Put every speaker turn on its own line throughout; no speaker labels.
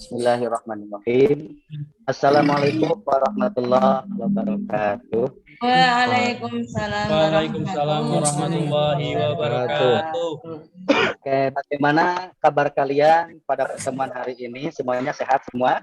Bismillahirrahmanirrahim. Assalamualaikum warahmatullahi wabarakatuh.
Waalaikumsalam
warahmatullahi wabarakatuh.
Oke, bagaimana kabar kalian pada pertemuan hari ini? Semuanya sehat semua?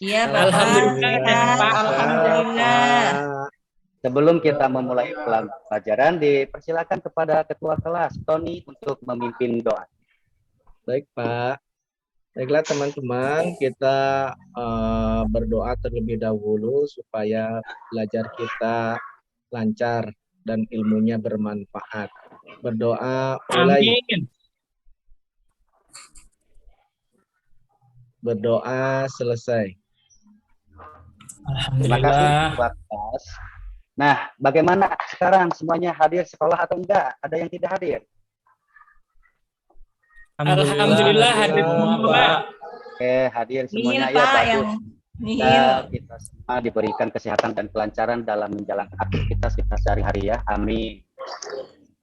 Iya, Pak.
Alhamdulillah.
Alhamdulillah.
Sebelum kita memulai pelajaran, dipersilakan kepada ketua kelas Tony untuk memimpin doa.
Baik, Pak. Baiklah teman-teman, kita berdoa terlebih dahulu supaya belajar kita lancar dan ilmunya bermanfaat. Berdoa mulai.
Amin.
Berdoa selesai.
Terima kasih
Alhamdulillah.
ketua kelas. Nah, bagaimana sekarang semuanya hadir sekolah atau enggak? Ada yang tidak hadir?
Alhamdulillah hadir semua, Pak.
Oke, hadir semuanya
Nihil,
ya,
Pak, yang
bagus.
nihil.
Kita semua diberikan kesehatan dan kelancaran dalam menjalankan aktivitas kita sehari-hari ya. Amin.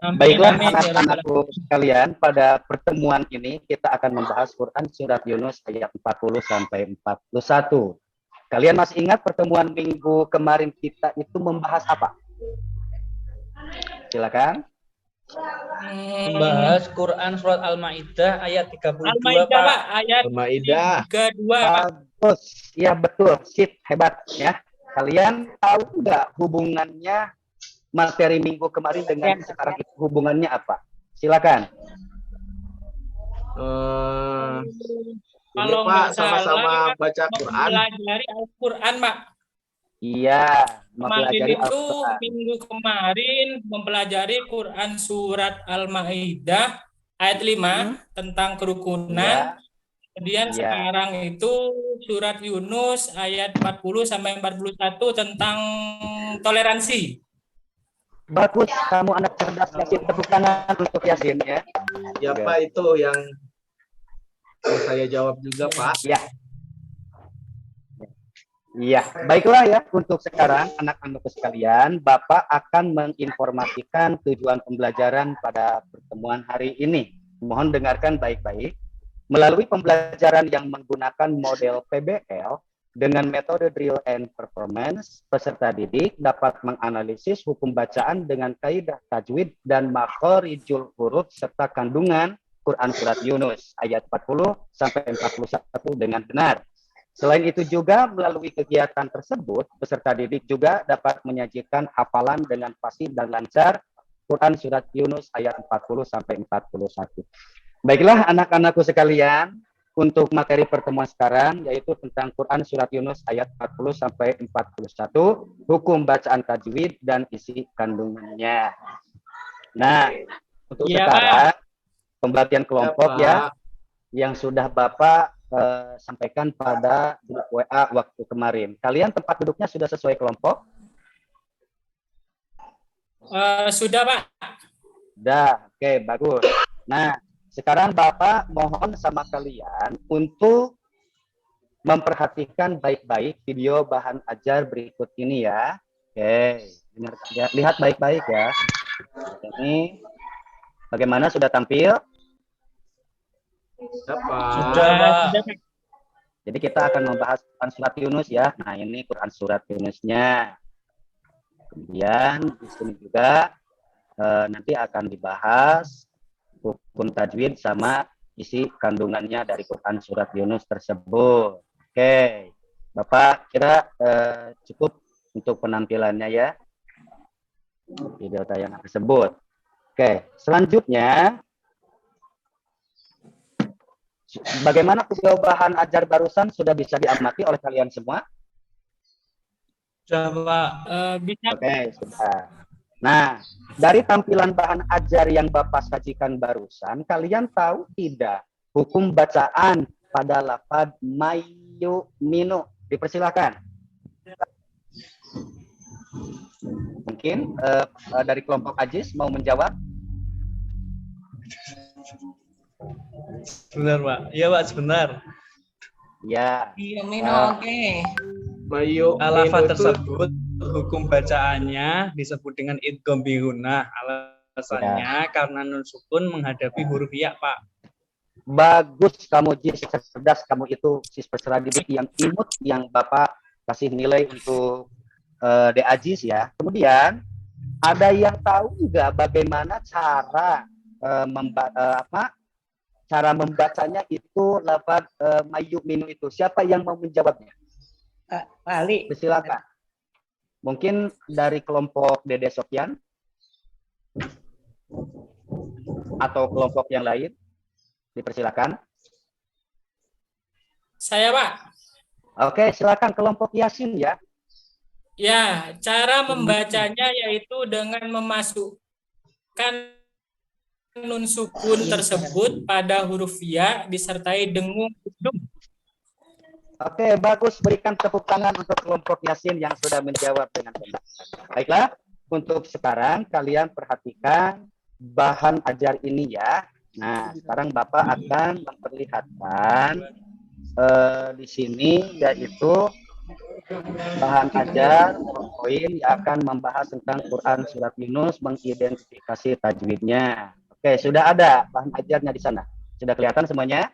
Amin,
Baiklah
amin, ya Rabbal
anak-anakku sekalian, pada pertemuan ini kita akan membahas Quran Surat Yunus ayat 40 sampai 41. Kalian masih ingat pertemuan minggu kemarin kita itu membahas apa? Silakan.
Membahas Quran Surat Al-Ma'idah ayat 32,
Al-Maidah,
Pak.
Pak. Ayat
Al-Maidah.
32, Pak.
Bagus. Ya betul, sip, hebat ya. Kalian tahu nggak hubungannya materi minggu kemarin dengan sekarang itu hubungannya apa? Silakan.
Ini
Kalau
Pak,
nggak
sama-sama
salah,
baca Quran.
mempelajari Al-Quran, Pak.
Iya,
Kemarin
mempelajari
itu
Al-Quran.
minggu kemarin mempelajari Quran Surat Al-Ma'idah ayat 5 tentang kerukunan.
Ya.
Kemudian
Iya.
sekarang itu Surat Yunus ayat 40 sampai 41 tentang toleransi.
Bagus, kamu anak cerdas Yasin. Tepuk tangan untuk Yasin ya.
Ya Pak, itu yang mau saya jawab juga Pak.
Ya. Iya, baiklah ya. Untuk sekarang anak-anakku sekalian, Bapak akan menginformasikan tujuan pembelajaran pada pertemuan hari ini. Mohon dengarkan baik-baik. Melalui pembelajaran yang menggunakan model PBL dengan metode drill and performance, peserta didik dapat menganalisis hukum bacaan dengan kaidah tajwid dan makhorijul huruf serta kandungan Quran Surat Yunus ayat 40 sampai 41 dengan benar. Selain itu juga melalui kegiatan tersebut, peserta didik juga dapat menyajikan hafalan dengan fasih dan lancar Quran Surat Yunus ayat 40 sampai 41. Baiklah anak-anakku sekalian, untuk materi pertemuan sekarang yaitu tentang Quran Surat Yunus ayat 40 sampai 41, hukum bacaan tajwid dan isi kandungannya. Nah, untuk sekarang pembagian kelompok ya yang sudah Bapak sampaikan pada grup WA waktu kemarin. Kalian tempat duduknya sudah sesuai kelompok?
Sudah, Pak.
Sudah, oke, bagus. Nah, sekarang Bapak mohon sama kalian untuk memperhatikan baik-baik video bahan ajar berikut ini ya. Oke, lihat baik-baik ya. Ini bagaimana, sudah tampil?
Sudah, Pak.
Jadi kita akan membahas Quran Surat Yunus ya. Nah, ini Quran Surat Yunusnya. Kemudian di sini juga nanti akan dibahas hukum tajwid sama isi kandungannya dari Quran Surat Yunus tersebut. Oke, Bapak kira cukup untuk penampilannya ya, video tayangan tersebut. Oke, selanjutnya bagaimana video bahan ajar barusan, sudah bisa diamati oleh kalian semua?
Sudah, Pak.
Bisa.
Oke, sudah. Nah, dari tampilan bahan ajar yang Bapak sajikan barusan, kalian tahu tidak hukum bacaan pada lafaz mayu minu? Dipersilakan. Mungkin dari kelompok Ajis mau menjawab?
Sebentar, Pak. Iya, Pak, sebentar.
Ya.
Iya, Mino, oke.
Mayu
Lafaz
itu
tersebut hukum bacaannya disebut dengan idgham bi gunnah. Alasannya karena nun sukun menghadapi huruf ya, Pak.
Bagus kamu Jis, cerdas kamu itu, siswa didik yang imut yang Bapak kasih nilai untuk DA Jis ya. Kemudian ada yang tahu juga bagaimana cara cara membacanya itu lafaz mayu minu itu. Siapa yang mau menjawabnya?
Pak Ali.
Silakan. Mungkin dari kelompok Dede Sofyan atau kelompok yang lain. Dipersilakan.
Saya, Pak.
Oke, silakan kelompok Yasin ya.
Ya, cara membacanya yaitu dengan memasukkan nun sukun tersebut pada huruf ya disertai dengung.
Oke, bagus. Berikan tepuk tangan untuk kelompok Yasin yang sudah menjawab dengan benar. Baiklah, untuk sekarang kalian perhatikan bahan ajar ini ya. Nah, sekarang Bapak akan memperlihatkan di sini yaitu bahan ajar poin yang akan membahas tentang Quran Surat Yunus, mengidentifikasi tajwidnya. Oke, sudah ada bahan ajarnya di sana. Sudah kelihatan semuanya?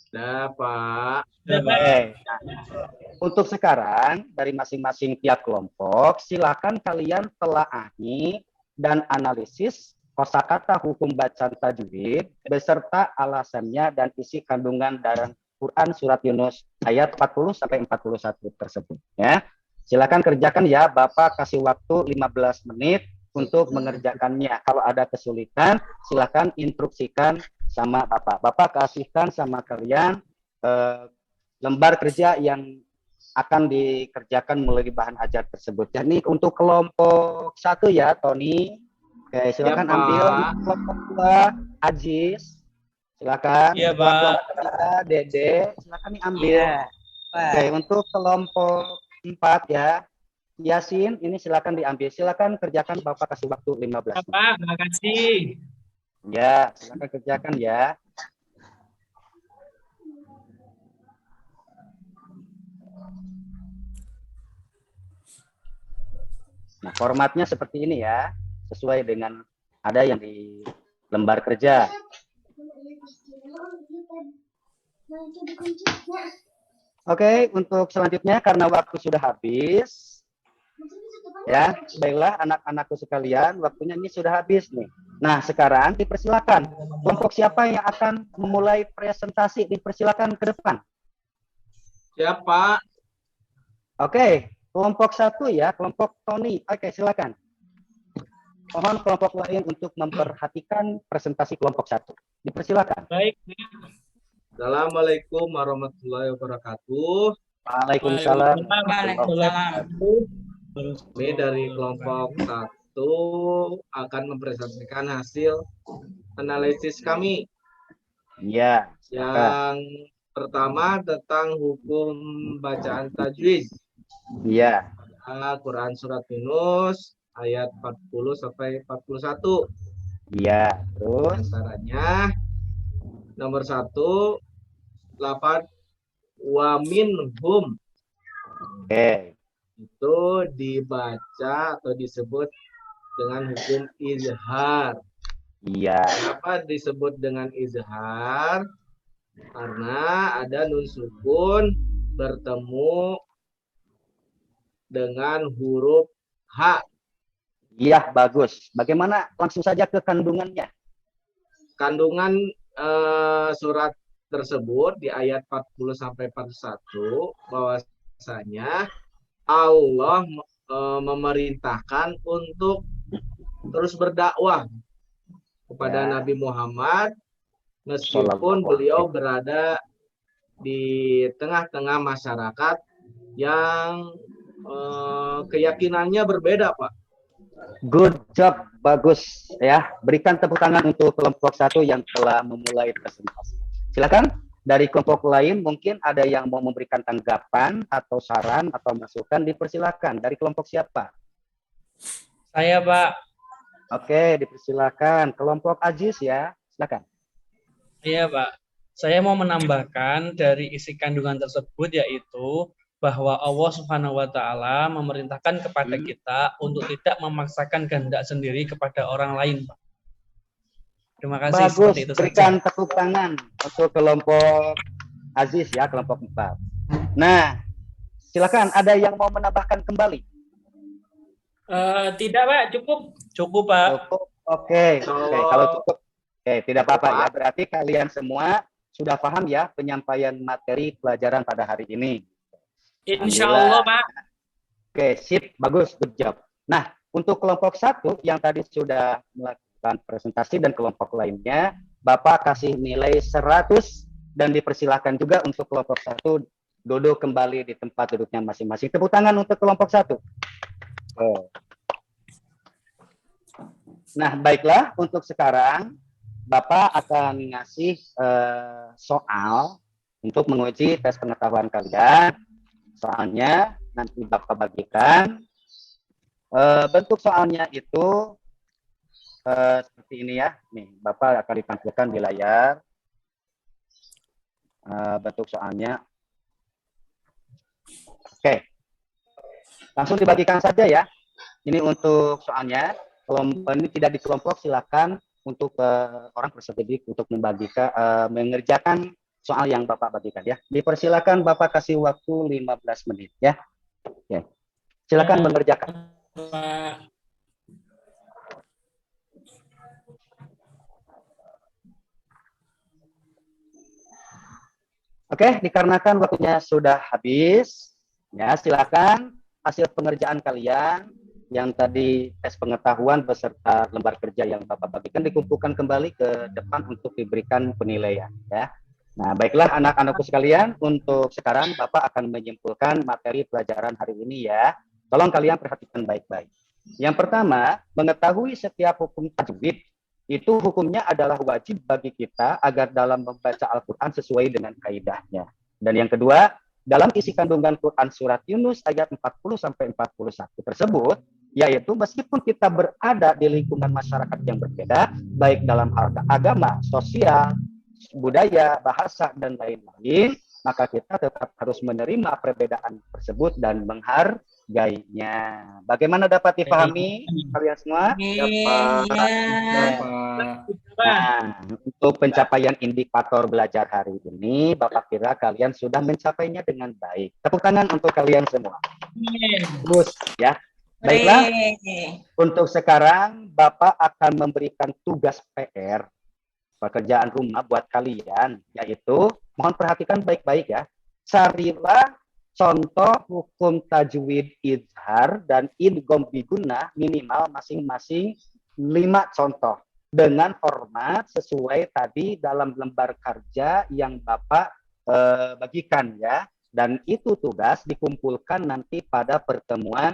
Sudah, Pak.
Oke. Nah, untuk sekarang dari masing-masing tiap kelompok, silakan kalian telaahi dan analisis kosakata hukum bacaan tajwid beserta alasannya dan isi kandungan dalam Quran Surat Yunus ayat 40 sampai 41 tersebut ya. Silakan kerjakan ya, Bapak kasih waktu 15 menit untuk mengerjakannya. Kalau ada kesulitan, silakan instruksikan sama Bapak. Bapak kasihkan sama kalian lembar kerja yang akan dikerjakan melalui bahan ajar tersebut. Jadi untuk kelompok 1 ya, Tony. Oke, silakan
Ya, Pak.
ambil kelompok 2, Aziz. Silakan.
Iya,
Kelompok
Pak.
3, Dede. Silakan diambil.
Iya, Pak.
Oke, untuk kelompok 4 ya, Yasin, ini silakan diambil. Silakan kerjakan, Bapak kasih waktu 15 menit.
Pak, makasih.
Ya, silakan kerjakan ya. Nah, formatnya seperti ini ya, sesuai dengan ada yang di lembar kerja. Oke, untuk selanjutnya karena waktu sudah habis, ya, baiklah anak-anakku sekalian, waktunya ini sudah habis nih. Nah, sekarang dipersilakan. Kelompok siapa yang akan memulai presentasi? Dipersilakan ke depan.
Siapa?
Oke, kelompok 1 ya, kelompok Tony. Oke, silakan. Mohon kelompok lain untuk memperhatikan presentasi kelompok 1. Dipersilakan.
Baik.
Assalamualaikum warahmatullahi wabarakatuh.
Waalaikumsalam.
Waalaikumsalam.
Kami dari kelompok 1 akan mempresentasikan hasil analisis kami.
Iya.
Yang pertama tentang hukum bacaan tajwid.
Iya.
Quran Surat Yunus ayat 40 sampai 41.
Iya. Terus.
Antaranya nomor 1, lafaz wa minhum.
Oke.
Itu dibaca atau disebut dengan hukum izhar.
Iya.
Kenapa disebut dengan izhar? Karena ada nun sukun bertemu dengan huruf H.
Iya, bagus. Bagaimana? Langsung saja ke kandungannya.
Kandungan surat tersebut di ayat 40 sampai 41 bahwasanya Allah memerintahkan untuk terus berdakwah kepada
Ya.
Nabi Muhammad meskipun beliau berada di tengah-tengah masyarakat yang keyakinannya berbeda, Pak.
Good job, bagus ya. Berikan tepuk tangan untuk kelompok 1 yang telah memulai presentasi. Silakan dari kelompok lain mungkin ada yang mau memberikan tanggapan atau saran atau masukan, dipersilakan. Dari kelompok siapa?
Saya, Pak.
Oke, dipersilakan. Kelompok Aziz ya, silakan.
Iya, Pak. Saya mau menambahkan dari isi kandungan tersebut yaitu bahwa Allah Subhanahu wa taala memerintahkan kepada kita untuk tidak memaksakan kehendak sendiri kepada orang lain, Pak. Terima kasih.
Bagus,
Seperti itu
berikan
saja.
tepuk tangan untuk kelompok Aziz ya, kelompok 4. Nah, silakan ada yang mau menambahkan kembali.
Tidak, Pak, cukup.
Cukup, Pak.
Cukup. Oke, kalau cukup. Oke, tidak apa-apa ya. Berarti kalian semua sudah paham ya penyampaian materi pelajaran pada hari ini.
Insya Allah, Pak.
Oke, sip, bagus, good job. Nah, untuk kelompok 1 yang tadi sudah melakukan presentasi dan kelompok lainnya, Bapak kasih nilai 100 dan dipersilahkan juga untuk kelompok 1 duduk kembali di tempat duduknya masing-masing. Tepuk tangan untuk kelompok 1. Nah, baiklah, untuk sekarang Bapak akan ngasih soal untuk menguji tes pengetahuan kalian. Soalnya nanti Bapak bagikan. Bentuk soalnya itu seperti ini ya. Nih, Bapak akan ditampilkan di layar. Bentuk soalnya. Oke. Langsung dibagikan saja ya. Ini untuk soalnya. Kalau ini tidak di kelompok, silakan untuk orang peserta didik untuk membagikan, mengerjakan soal yang Bapak bagikan ya. Dipersilakan Bapak kasih waktu 15 menit ya. Oke. Silakan mengerjakan.
Pak.
Oke, dikarenakan waktunya sudah habis, ya silakan hasil pengerjaan kalian yang tadi tes pengetahuan beserta lembar kerja yang Bapak bagikan dikumpulkan kembali ke depan untuk diberikan penilaian ya. Nah, baiklah anak-anakku sekalian, untuk sekarang Bapak akan menyimpulkan materi pelajaran hari ini ya. Tolong kalian perhatikan baik-baik. Yang pertama, mengetahui setiap hukum tajwid itu hukumnya adalah wajib bagi kita agar dalam membaca Al-Quran sesuai dengan kaidahnya. Dan yang kedua, dalam isi kandungan Quran surat Yunus ayat 40-41 tersebut, yaitu meskipun kita berada di lingkungan masyarakat yang berbeda, baik dalam hal agama, sosial, budaya, bahasa, dan lain-lain, maka kita tetap harus menerima perbedaan tersebut dan menghargainya. Bagaimana dapat dipahami kalian semua? Nah, untuk pencapaian indikator belajar hari ini, Bapak kira kalian sudah mencapainya dengan baik. Tepuk tangan untuk kalian semua. Bagus ya. Baiklah, untuk sekarang Bapak akan memberikan tugas PR, pekerjaan rumah buat kalian, yaitu mohon perhatikan baik-baik ya. Carilah contoh hukum tajwid izhar dan idgham bigunnah minimal masing-masing 5 contoh dengan format sesuai tadi dalam lembar kerja yang Bapak bagikan ya. Dan itu tugas dikumpulkan nanti pada pertemuan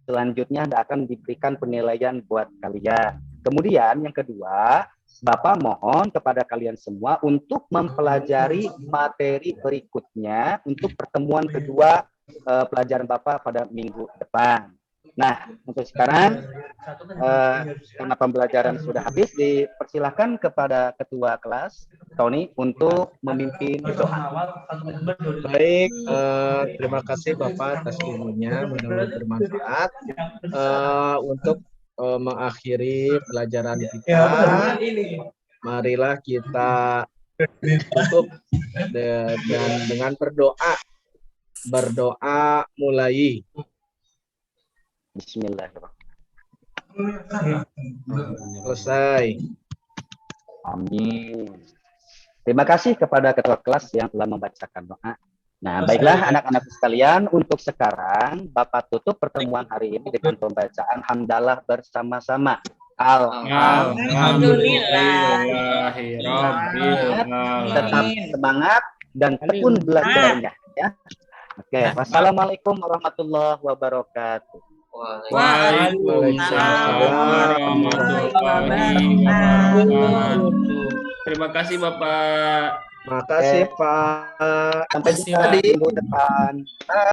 selanjutnya akan diberikan penilaian buat kalian. Kemudian yang kedua, Bapak mohon kepada kalian semua untuk mempelajari materi berikutnya untuk pertemuan kedua pelajaran Bapak pada minggu depan. Nah, untuk sekarang karena pembelajaran sudah habis, dipersilahkan kepada ketua kelas Tony untuk memimpin doa.
Baik, terima kasih Bapak atas ilmunya, mudah-mudahan bermanfaat. Untuk mengakhiri pelajaran kita, marilah kita tutup dan dengan berdoa mulai.
Bismillahirrahmanirrahim.
Selesai.
Amin. Terima kasih kepada ketua kelas yang telah membacakan doa. Nah, baiklah anak-anak sekalian, untuk sekarang Bapak tutup pertemuan hari ini dengan pembacaan hamdalah bersama-sama.
Alhamdulillah.
Tetap semangat dan tekun belajarnya ya. Oke, wassalamualaikum warahmatullahi wabarakatuh.
Waalaikumsalam warahmatullahi wabarakatuh. Terima kasih Bapak.
Makasih Pak.
Sampai jumpa di minggu depan.